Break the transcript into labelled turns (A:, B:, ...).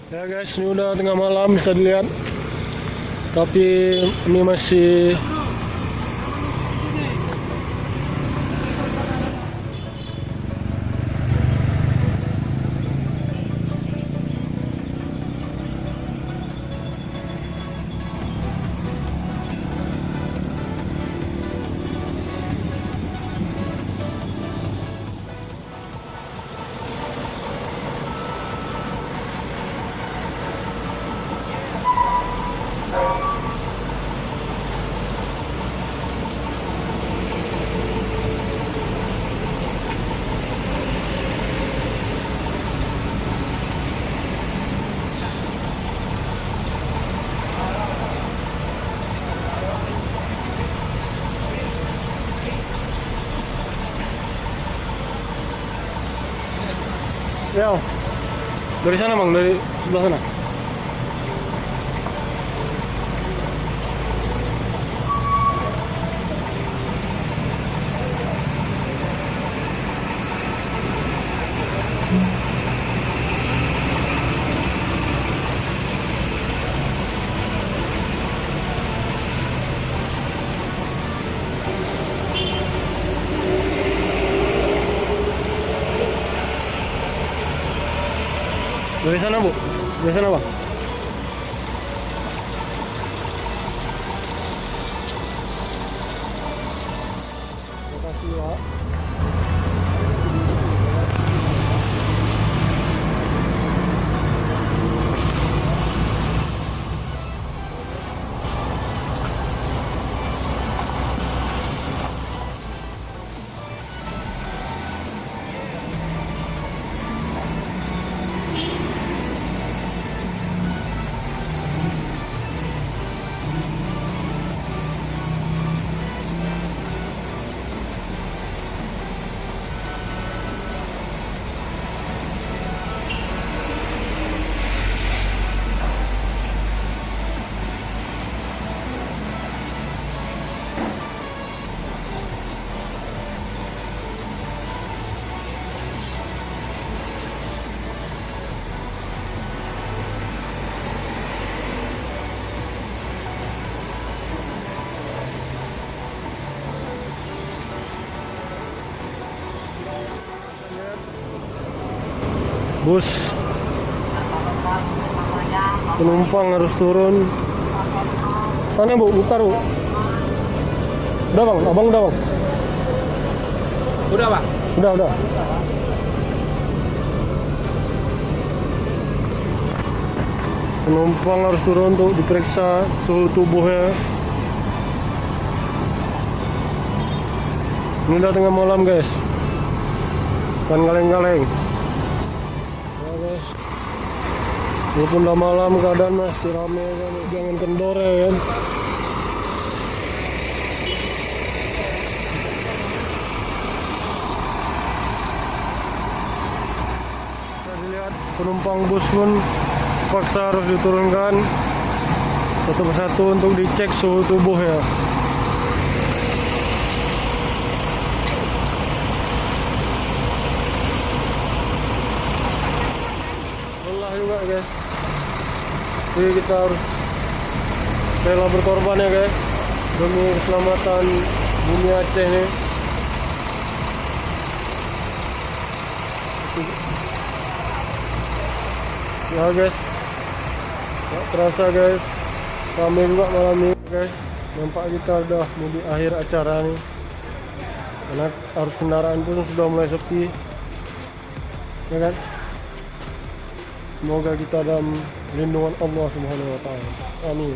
A: Ya guys, ini udah tengah malam bisa dilihat. Tapi ini masih ya, dari sana bang, dari sebelah sana. Dari sana bu, dari sana bang. Terima kasih pak. Bus penumpang harus turun sana bu, buka bu. Udah bang, abang udah bang.
B: Udah bang?
A: Udah. Penumpang harus turun untuk diperiksa suhu tubuhnya. Ini udah tengah malam guys, kan kaleng-kaleng. Ya guys, walaupun udah malam keadaan masih rame kan, jangan kendor ya kan. Bisa dilihat penumpang bus pun paksa harus diturunkan satu persatu untuk dicek suhu tubuhnya. Lelah juga guys, jadi kita harus rela berkorban ya guys demi keselamatan bumi Aceh nih. Ya guys, gak terasa guys, ramai juga malam ini guys. Nampak kita udah mau di akhir acara nih, karena arus kendaraan pun sudah mulai sepi ya kan. Semoga kita dalam lindungan Allah Subhanahu wa Ta'ala. Amin.